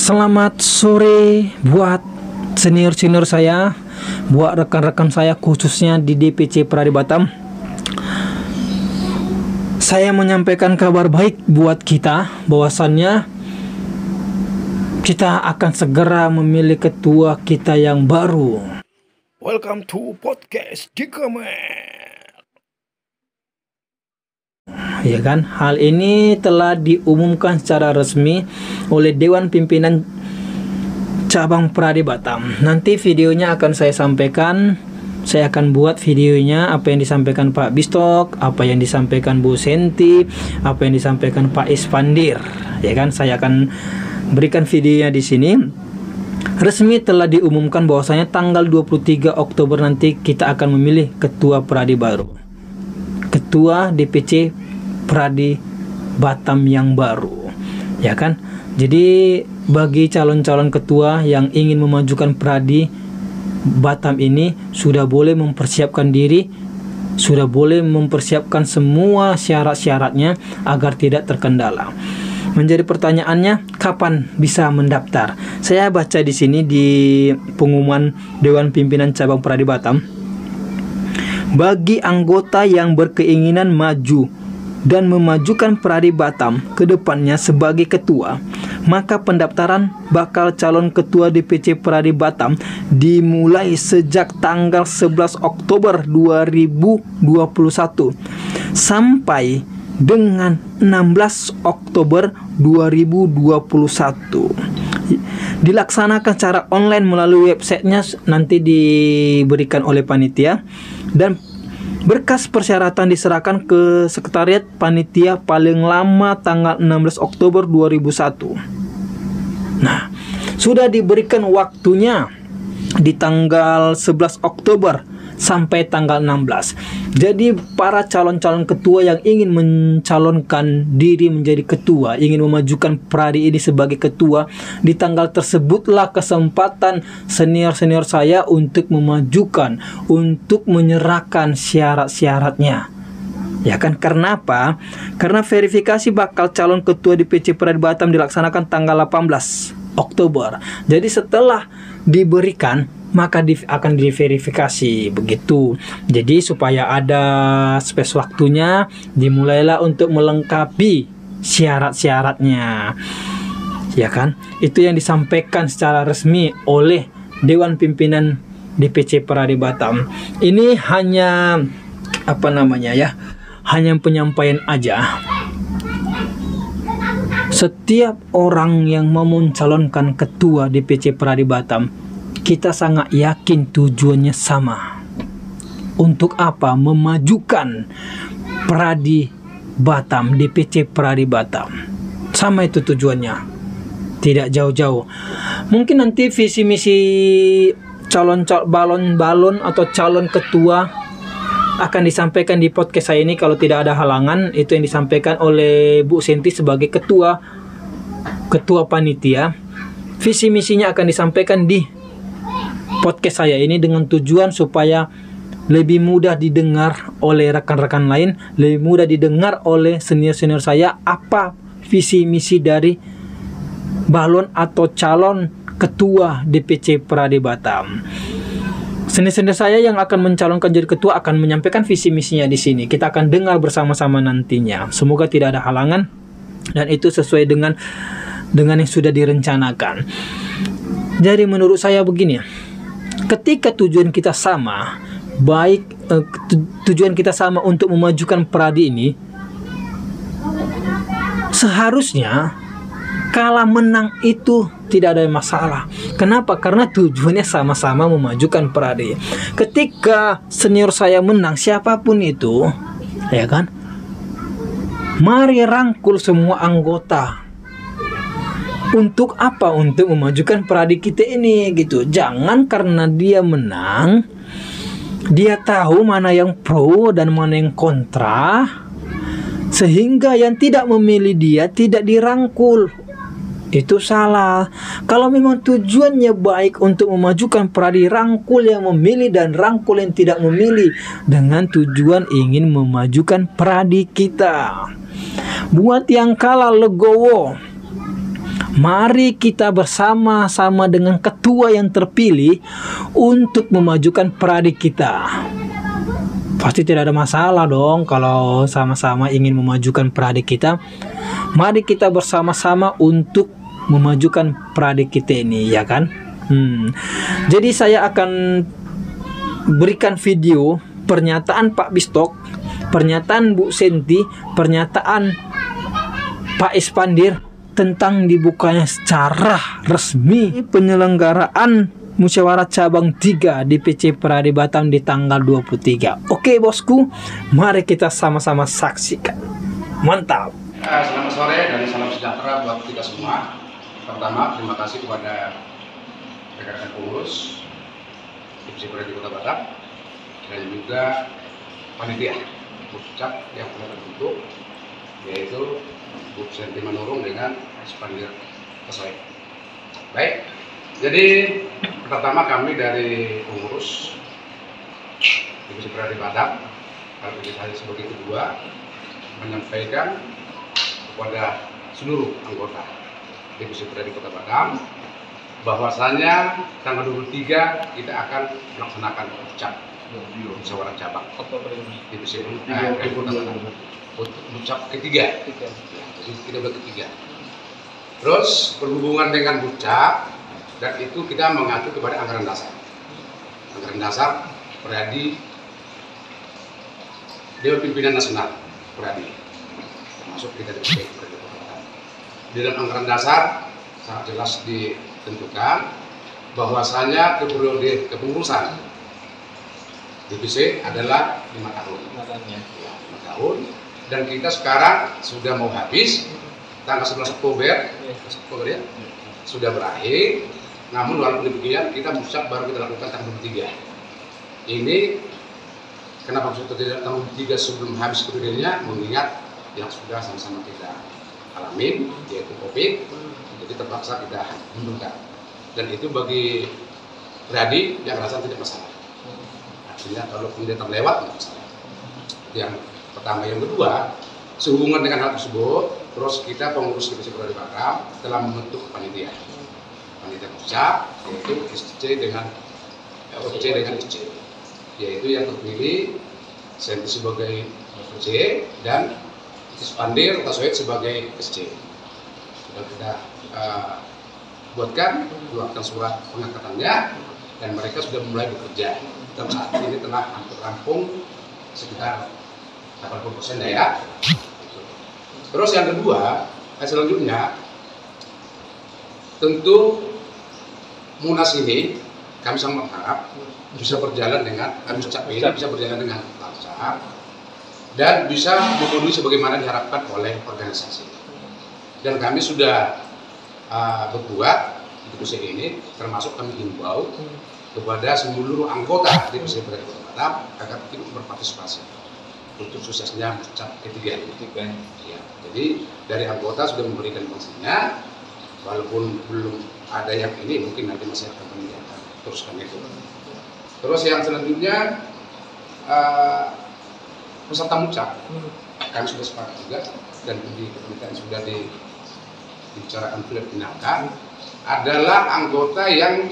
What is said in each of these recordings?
Selamat sore buat senior-senior saya, buat rekan-rekan saya khususnya di DPC Pradi Batam. Saya menyampaikan kabar baik buat kita, bahwasannya kita akan segera memilih ketua kita yang baru. Welcome to podcast Dikamer. Ya kan, hal ini telah diumumkan secara resmi oleh Dewan Pimpinan Cabang Pradi Batam. Nanti videonya akan saya sampaikan. Saya akan buat videonya, apa yang disampaikan Pak Bistok, apa yang disampaikan Bu Senti, apa yang disampaikan Pak Ispandir. Ya kan, saya akan berikan videonya di sini. Resmi telah diumumkan bahwasanya tanggal 23 Oktober nanti kita akan memilih ketua Pradi baru. Ketua DPC Pradi Batam yang baru, ya kan? Jadi bagi calon-calon ketua yang ingin memajukan Pradi Batam ini sudah boleh mempersiapkan diri, sudah boleh mempersiapkan semua syarat-syaratnya agar tidak terkendala. Menjadi pertanyaannya, kapan bisa mendaftar? Saya baca di sini di pengumuman Dewan Pimpinan Cabang Pradi Batam. Bagi anggota yang berkeinginan maju dan memajukan Pradi Batam ke depannya sebagai ketua, maka pendaftaran bakal calon ketua DPC Pradi Batam dimulai sejak tanggal 11 Oktober 2021 sampai dengan 16 Oktober 2021. Dilaksanakan secara online melalui websitenya, nanti diberikan oleh panitia, dan berkas persyaratan diserahkan ke Sekretariat Panitia paling lama tanggal 16 Oktober 2001. Nah, sudah diberikan waktunya di tanggal 11 Oktober sampai tanggal 16. Jadi para calon-calon ketua yang ingin mencalonkan diri menjadi ketua, ingin memajukan Pradi ini sebagai ketua, di tanggal tersebutlah kesempatan senior-senior saya untuk memajukan, untuk menyerahkan syarat-syaratnya. Ya kan, karena apa? Karena verifikasi bakal calon ketua DPC Pradi Batam dilaksanakan tanggal 18 Oktober. Jadi setelah diberikan, maka akan diverifikasi begitu. Jadi supaya ada space waktunya, dimulailah untuk melengkapi syarat-syaratnya. Ya kan? Itu yang disampaikan secara resmi oleh Dewan Pimpinan DPC Pradi Batam. Ini hanya hanya penyampaian aja. Setiap orang yang mau mencalonkan ketua DPC Pradi Batam, kita sangat yakin tujuannya sama. Untuk apa? Memajukan Pradi Batam, DPC Pradi Batam. Sama itu tujuannya. Tidak jauh-jauh. Mungkin nanti visi misi calon balon atau calon ketua akan disampaikan di podcast saya ini kalau tidak ada halangan. Itu yang disampaikan oleh Bu Senti sebagai ketua panitia. Visi misinya akan disampaikan di podcast saya ini dengan tujuan supaya lebih mudah didengar oleh rekan-rekan lain, lebih mudah didengar oleh senior-senior saya apa visi misi dari balon atau calon ketua DPC Pradi Batam. Senior-senior saya yang akan mencalonkan jadi ketua akan menyampaikan visi misinya di sini. Kita akan dengar bersama-sama nantinya. Semoga tidak ada halangan dan itu sesuai dengan yang sudah direncanakan. Jadi menurut saya begini, ketika tujuan kita sama, tujuan kita sama untuk memajukan Pradi ini, seharusnya kalah menang itu tidak ada masalah. Kenapa? Karena tujuannya sama-sama memajukan Pradi. Ketika senior saya menang, siapapun itu, ya kan, mari rangkul semua anggota. Untuk apa? Untuk memajukan Pradi kita ini gitu. Jangan karena dia menang, dia tahu mana yang pro dan mana yang kontra, sehingga yang tidak memilih dia tidak dirangkul. Itu salah. Kalau memang tujuannya baik untuk memajukan Pradi, rangkul yang memilih dan rangkul yang tidak memilih dengan tujuan ingin memajukan Pradi kita. Buat yang kalah legowo, Mari kita bersama-sama dengan ketua yang terpilih untuk memajukan Pradik kita. Pasti tidak ada masalah dong kalau sama-sama ingin memajukan Pradik kita. Mari kita bersama-sama untuk memajukan Pradik kita ini, ya kan? Jadi saya akan berikan video pernyataan Pak Bistok, pernyataan Bu Senti, pernyataan Pak Ispandir tentang dibukanya secara resmi penyelenggaraan musyawarah cabang 3 DPC Pradi Batam di tanggal 23. Oke bosku, mari kita sama-sama saksikan. Mantap. Selamat sore dan salam sejahtera buat kita semua. Pertama, terima kasih kepada rekan-rekan pengurus DPC Pradi Kota Batam dan juga panitia Pusat yang telah terbentuk, yaitu Bu Senti Manurung dengan Ispandir Kesoy. Baik, jadi pertama kami dari pengurus DPC Pradi Batam, kalau saya sebagai kedua, menyampaikan kepada seluruh anggota DPC Pradi Kota Batam bahwasanya tanggal 23 kita akan melaksanakan ucap musyawarah cabang DPC Pradi Kota Batam. Ucap ketiga. Jadi kita udah ketiga. Terus berhubungan dengan ucap, dan itu kita mengacu kepada anggaran dasar. Anggaran dasar Pradi Dewan Pimpinan Nasional Pradi, termasuk kita di Pradi Kota Batam. Di dalam anggaran dasar sangat jelas ditentukan bahwasanya periode kepengurusan DPC adalah 5 tahun. 5 tahun. Dan kita sekarang sudah mau habis tanggal 11 Oktober ya, sudah berakhir. Namun walaupun demikian kita musyawarah baru kita lakukan tanggal 23. Ini kenapa maksudnya tidak tanggal 23 sebelum habis periodenya, mengingat yang sudah sama-sama kita alamin, yaitu COVID, jadi terpaksa kita mundurkan. Dan itu bagi Pradi yang rasa tidak masalah. Artinya kalau kemudian terlewat tidak masalah. Yang pertama, yang kedua, sehubungan dengan hal tersebut, terus kita pengurus DPC Pradi Batam telah membentuk panitia pusat, yaitu SC dengan OC dengan SC, yaitu yang terpilih Senti sebagai OC dan Ispandir Kesoy sebagai SC. Sudah kita buatkan, keluarkan surat pengangkatannya, dan mereka sudah mulai bekerja. Dan saat ini telah hampir rampung sekitar 80% ya. Terus yang kedua, selanjutnya tentu Munas ini kami sangat berharap bisa berjalan dengan bisa berjalan dengan lancar dan bisa memenuhi sebagaimana diharapkan oleh organisasi. Dan kami sudah berbuat di DPC ini, termasuk kami himbau kepada seluruh anggota DPC Pradi Kota Batam agar ikut berpartisipasi untuk suksesnya ucap ketiga. Ya, jadi dari anggota sudah memberikan fungsinya, walaupun belum ada yang ini, mungkin nanti masih akan kami teruskan itu. Terus yang selanjutnya peserta mucap kami sudah sepakat juga, dan di pemerintahan sudah dibicarakan sudah finalkan, adalah anggota yang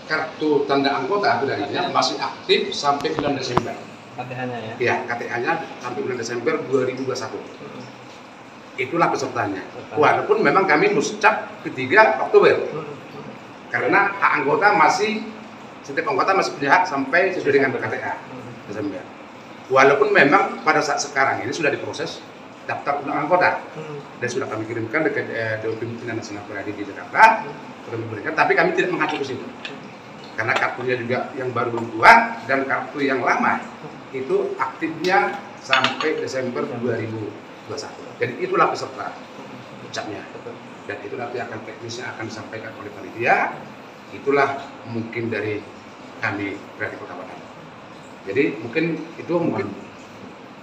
kartu tanda anggota benarnya masih aktif sampai bulan Desember. KTA-nya ya? Iya, KTA-nya sampai bulan Desember 2021. Itulah pesertanya. Walaupun memang kami muscap ketiga Oktober. Karena hak anggota masih, setiap anggota masih punya hak sampai sesuai dengan KTA Desember. Walaupun memang pada saat sekarang ini sudah diproses daftar ulang anggota dan sudah kami kirimkan ke Dewan Pimpinan Nasional Pradi di Jakarta, sudah memberikan, tapi kami tidak mengacu ke situ. Karena kartunya juga yang baru dibuat dan kartu yang lama itu aktifnya sampai Desember 2021. Jadi itulah peserta ucapnya. Dan itu nanti akan teknisnya akan disampaikan oleh panitia. Itulah mungkin dari kami Pradi Kota Batam. Jadi mungkin itu mungkin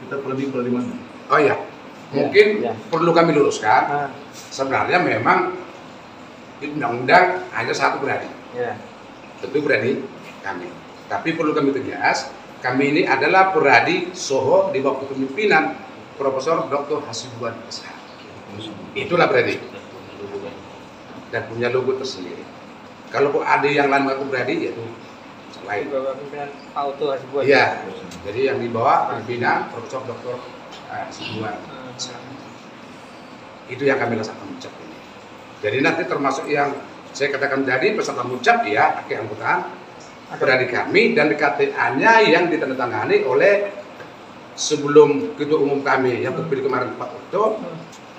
kita lebih mana? Oh ya, mungkin perlu kami luruskan. Sebenarnya memang di undang-undang hanya satu Pradi. Tentu Pradi kami. Tapi perlu kami tegas, kami ini adalah Pradi Soho di bawah kepemimpinan Profesor Dr. Hasibuan Ishak. Itulah Pradi. dan punya logo tersendiri. Kalau ada yang lain kartu pribadi yaitu lain. Pimpinan Auto Hasibuan. Iya. Jadi yang di bawah pimpinan Profesor Dr. Hasibuan. Itu yang kami rasakan ucap ini. Jadi nanti termasuk yang saya katakan tadi peserta mucap ya, keanggotaan pribadi kami dan KTA-nya yang ditandatangani oleh sebelum ketua umum kami yang terpilih kemarin Pak Otto,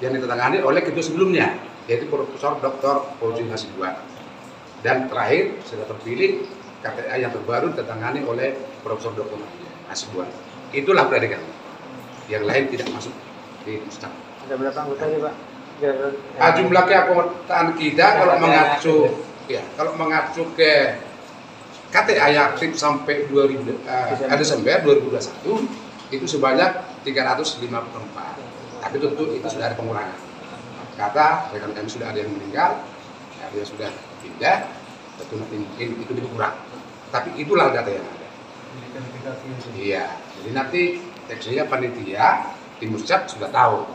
yang ditandatangani oleh ketua sebelumnya yaitu Profesor Dr. Fauzi Hasibuan. Dan terakhir sudah terpilih KTA yang terbaru ditandatangani oleh Profesor Dr. Hasibuan. Itulah pribadi kami. Yang lain tidak masuk di Mustaq. Ada berapa anggotanya, Pak? Jumlah keanggotaan kita kalau mengacu ke KTA yang aktif sampai Desember 2021 itu sebanyak 354. Tapi tentu itu sudah ada pengurangan. Kata rekan kami sudah ada yang meninggal, ada yang sudah pindah, tentu nanti mungkin itu dikurang. Tapi itulah data yang ada. Iya, jadi nanti teksnya panitia di Muscap sudah tahu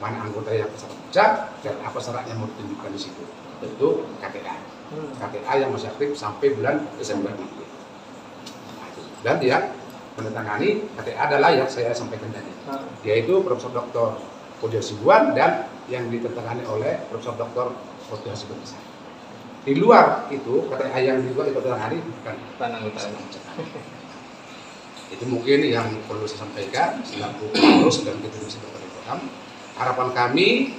mana anggota yang peserta Muscap dan apa syaratnya mau ditunjukkan di situ. Tentu KTA. KTA yang masih aktif sampai bulan Desember ini. Dan yang menandatangani KTA adalah yang saya sampaikan tadi, yaitu Profesor Dr. Fauzi Hasibuan dan yang ditandatangani oleh Profesor Dr. Fauzi Hasibuan. Di luar itu, KTA yang di luar itu ditandatangani bukan anggota. Itu mungkin yang perlu saya sampaikan selaku pengurus dan ketua sekretaris program. Harapan kami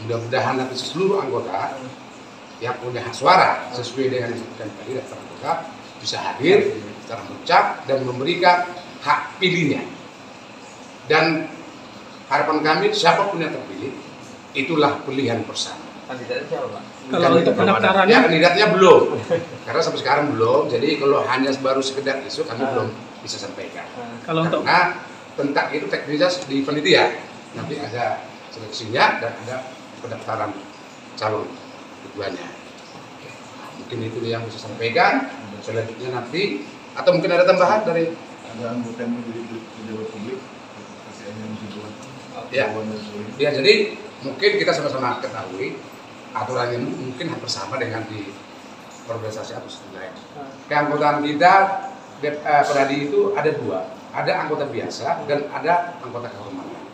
mudah-mudahan nanti seluruh anggota yang punya hak suara sesuai dengan yang disebutkan tadi daftar anggota bisa hadir secara mucap dan memberikan hak pilihnya. Dan harapan kami siapapun yang terpilih itulah pilihan bersama. Kandidatnya siapa, Pak? Kalau untuk pendaftarannya ya, kandidatnya belum, karena sampai sekarang belum. Jadi kalau hanya baru sekedar isu kami belum bisa sampaikan. kalau untuk Karena tentang itu teknisnya di panitia nanti ada seleksinya dan ada pendaftaran calon keduanya. Mungkin itu yang bisa sampaikan. Selanjutnya nanti atau mungkin ada tambahan dari Ada anggota yang menjadi pejabat publik, KTA-nya masih buat. Ya. Ya, jadi mungkin kita sama-sama ketahui aturan ini mungkin hampir sama dengan di organisasi atau lain. Keanggotaan kita Pradi itu ada dua, ada anggota biasa dan ada anggota kehormatan.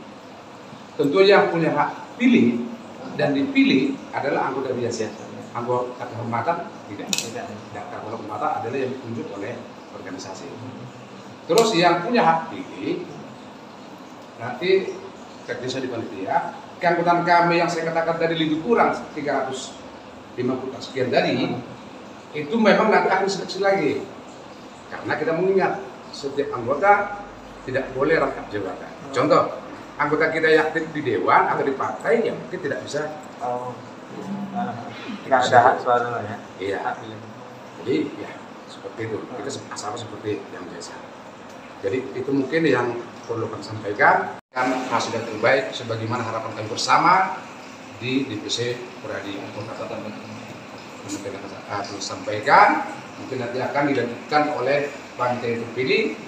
Tentu yang punya hak pilih dan dipilih adalah anggota biasa. Anggota kehormatan tidak. Anggota kehormatan adalah yang ditunjuk oleh organisasi. Terus yang punya hak pilih nanti teknisnya di panitia. Keanggotaan kami yang saya katakan tadi lebih kurang 350 sekian tadi itu memang nanti akan seleksi lagi. Karena kita mengingat setiap anggota tidak boleh rangkap jabatan. Contoh, anggota kita yang aktif di dewan atau di partai yang mungkin tidak bisa. Tidak ada hak suara ya. Iya. Jadi ya seperti itu. Kita sama seperti yang biasa. Jadi itu mungkin yang perlu kami sampaikan. Kan hasil yang terbaik sebagaimana harapan kami bersama di DPC Pradi Kota perlu sampaikan. Mungkin nanti akan dilanjutkan oleh panitia terpilih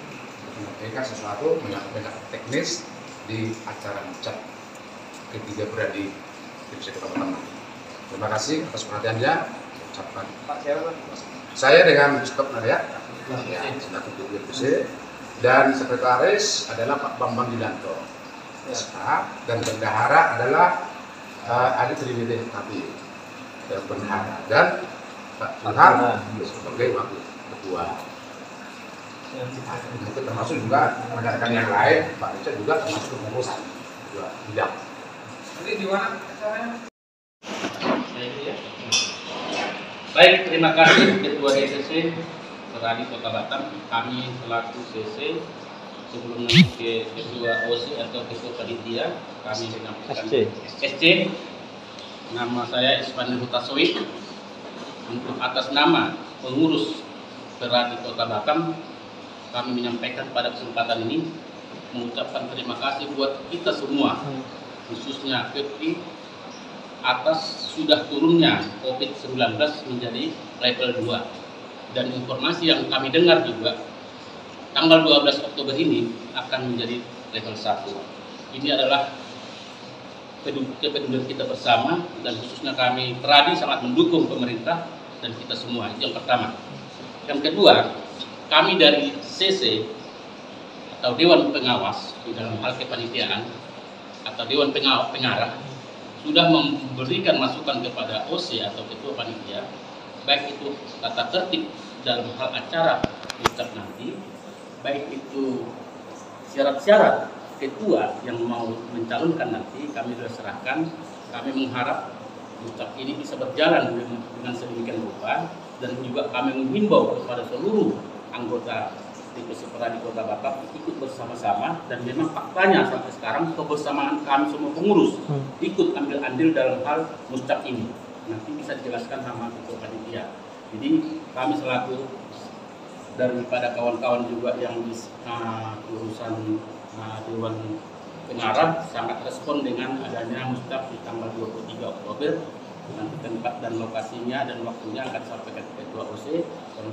menyampaikan sesuatu menyampaikan teknis di acara mucap ketiga Pradi DPC Kota Batam. Terima kasih atas perhatiannya. Ucapkan. Pak siapa? Saya dengan Gustav Nadia, ya, selaku ketua DPC. Dan sekretaris adalah Pak Bambang Gidanto, dan bendahara adalah Adi Triwidi Tapi, dan bendahara dan Pak Ilham sebagai wakil ketua. Mungkin termasuk juga rekan-rekan yang lain, Pak Richard juga termasuk kepengurusan dua bidang. Ini di mana acaranya? Baik, terima kasih Ketua DPC Pradi Kota Batam. Kami selaku CC sebelum ke Ketua OC atau Ketua Panitia kami menyampaikan SC. Nama saya Isman Hutasowi. Untuk atas nama pengurus Pradi Kota Batam kami menyampaikan pada kesempatan ini mengucapkan terima kasih buat kita semua, khususnya KPI atas sudah turunnya COVID-19 menjadi level 2. Dan informasi yang kami dengar juga tanggal 12 Oktober ini akan menjadi level 1. Ini adalah kepedulian kita bersama, dan khususnya kami Peradi sangat mendukung pemerintah dan kita semua. Itu yang pertama. Yang kedua, kami dari CC atau Dewan Pengawas di dalam hal kepanitiaan atau Dewan Pengarah sudah memberikan masukan kepada OC atau Ketua Panitia, baik itu tata tertib dalam hal acara Muscap nanti, baik itu syarat-syarat ketua yang mau mencalonkan nanti, kami sudah serahkan. Kami mengharap Muscap ini bisa berjalan dengan sedemikian rupa, dan juga kami menghimbau kepada seluruh anggota DPC Peradi Kota Batam ikut bersama-sama, dan memang faktanya sampai sekarang kebersamaan kami semua pengurus ikut ambil andil dalam hal Muscap ini. Nanti bisa dijelaskan sama Ketua Panitia. Jadi kami selaku daripada kawan-kawan juga yang di urusan Dewan Pengarah sangat respon dengan adanya Muscap di tanggal 23 Oktober. Nanti tempat dan lokasinya dan waktunya akan disampaikan Ketua OC. Dan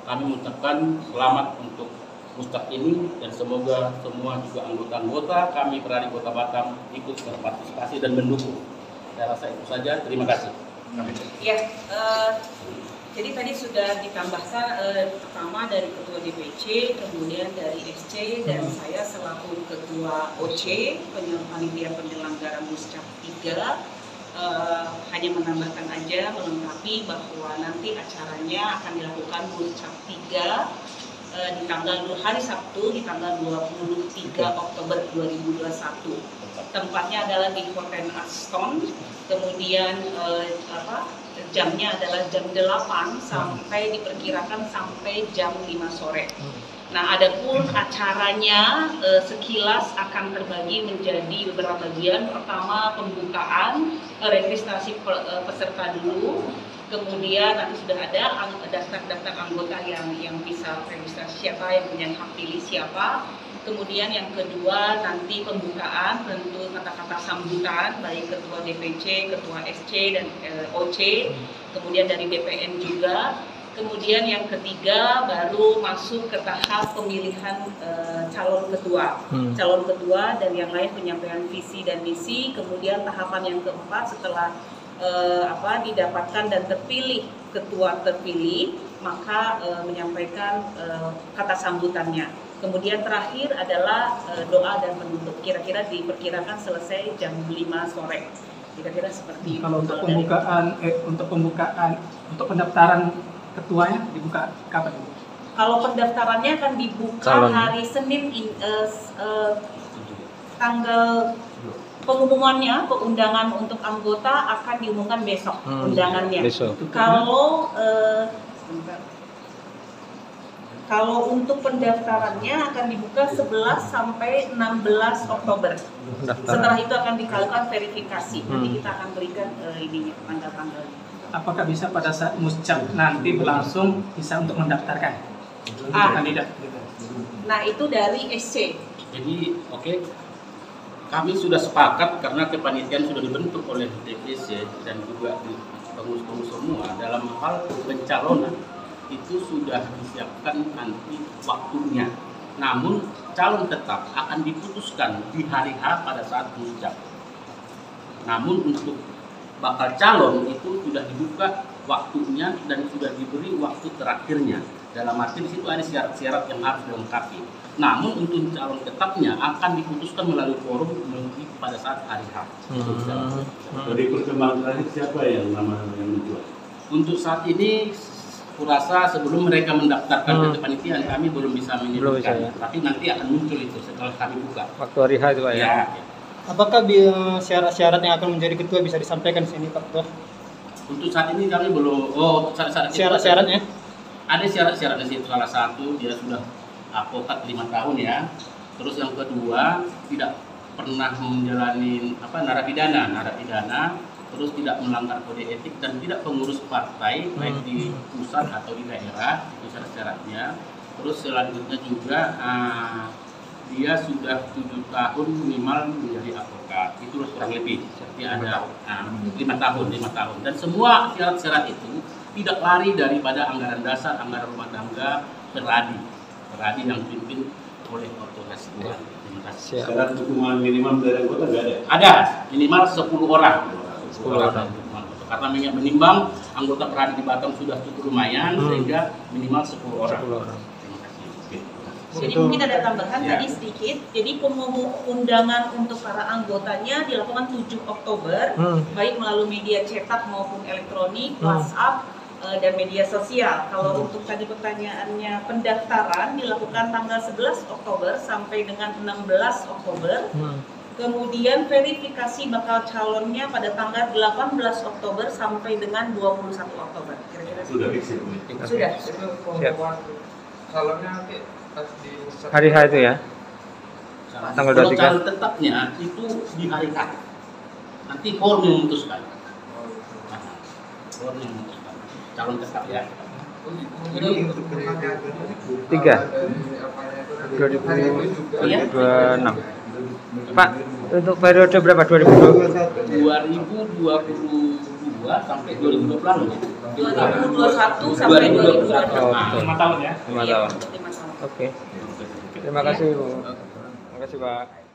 kami mengucapkan selamat untuk Muscap ini, dan semoga semua juga anggota-anggota kami Peradi Kota Batam ikut berpartisipasi dan mendukung. Saya rasa itu saja. Terima kasih. Ya, jadi tadi sudah ditambahkan pertama dari Ketua DPC, kemudian dari SC, dan saya selaku Ketua OC, Panitia Penyelenggara Muscap 3, hanya menambahkan aja, melengkapi bahwa nanti acaranya akan dilakukan Muscap 3 di tanggal hari Sabtu di tanggal 23 Oktober 2021. Tempatnya adalah di Hotel Aston, kemudian jamnya adalah jam 8 sampai diperkirakan sampai jam 5 sore. Nah, adapun acaranya sekilas akan terbagi menjadi beberapa bagian. Pertama, pembukaan registrasi peserta dulu. Kemudian nanti sudah ada daftar-daftar anggota yang bisa registrasi, siapa yang punya hak pilih siapa. Kemudian yang kedua nanti pembukaan, tentu kata-kata sambutan baik Ketua DPC, Ketua SC dan OC, kemudian dari BPN juga. Kemudian yang ketiga baru masuk ke tahap pemilihan calon ketua dan yang lain penyampaian visi dan misi. Kemudian tahapan yang keempat setelah didapatkan dan terpilih ketua terpilih, maka menyampaikan kata sambutannya. Kemudian terakhir adalah doa dan penutup. Kira-kira diperkirakan selesai jam 5 sore. Kira-kira seperti kalau untuk pembukaan untuk pendaftaran ketuanya dibuka kapan? Kalau pendaftarannya akan dibuka hari Senin tanggal pengumumannya, undangan untuk anggota akan diumumkan besok undangannya. Kalau untuk pendaftarannya akan dibuka 11 sampai 16 Oktober. Setelah itu akan dilakukan verifikasi. Nanti kita akan berikan tanggal-tanggalnya. Apakah bisa pada saat Muscap nanti berlangsung bisa untuk mendaftarkan kandidat? Nah, itu dari SC. Jadi kami sudah sepakat karena kepanitiaan sudah dibentuk oleh DPC dan juga pengurus-pengurus semua dalam hal pencalonan itu sudah disiapkan nanti waktunya. Namun calon tetap akan diputuskan di hari H pada saat Muscap. Namun untuk bakal calon itu sudah dibuka waktunya dan sudah diberi waktu terakhirnya. Dalam arti di situ ada syarat-syarat yang harus dilengkapi. Namun untuk calon tetapnya akan diputuskan melalui forum pada saat hari H. Dari perkembangan terakhir siapa yang menjual? Untuk saat ini, kurasa sebelum mereka mendaftarkan ke kepanitiaan kami belum bisa menyebutkan. Tapi nanti akan muncul itu setelah kami buka. Waktu hari H itu Pak ya? Apakah syarat-syarat yang akan menjadi ketua bisa disampaikan di sini Pak Ketua? Untuk saat ini kami belum. Syarat-syaratnya? Ada syarat-syarat di situ. Salah satu dia sudah advokat 5 tahun ya. Terus yang kedua tidak pernah menjalani narapidana. Terus tidak melanggar kode etik dan tidak pengurus partai baik di pusat atau di daerah. Itu syarat-syaratnya. Terus selanjutnya juga dia sudah 7 tahun minimal menjadi advokat. Itu kurang lebih seperti ada 5 tahun. Dan semua syarat-syarat itu tidak lari daripada anggaran dasar, anggaran rumah tangga Peradi yang dipimpin oleh otoritas Tuhan. Terima kasih. Siap. Syarat dukungan minimum dari anggota nggak ada? Ada minimal 10 orang. 10 orang. Karena menimbang anggota Peradi di Batam sudah cukup lumayan, sehingga minimal 10 orang. 10 orang. Terima kasih. Jadi mungkin ada tambahan Ya. tadi sedikit. Jadi undangan untuk para anggotanya dilakukan 7 Oktober, baik melalui media cetak maupun elektronik, WhatsApp, dan media sosial. Kalau untuk tadi pertanyaannya, pendaftaran dilakukan tanggal 11 Oktober sampai dengan 16 Oktober. Kemudian verifikasi bakal calonnya pada tanggal 18 Oktober sampai dengan 21 Oktober. Kira-kira Sudah fix ya? Sudah. Itu pengumuman calonnya nanti pas di pusat. Hari H itu ya. Tanggal Kalau 23. calon tetapnya itu di hari H. Nanti KOR yang memutuskan. KOR yang memutuskan. Calon tetap ya. Jadi untuk pertanyaan 3. dari apanya itu 2026. Pak, untuk periode berapa? 2020? 2022 sampai 2026 ya. 2021 sampai 2022. Oh, Nah, betul. 5 tahun ya. 5 Iya, tahun. untuk 5 tahun. Oke. Terima kasih, Bu. Terima kasih, Pak.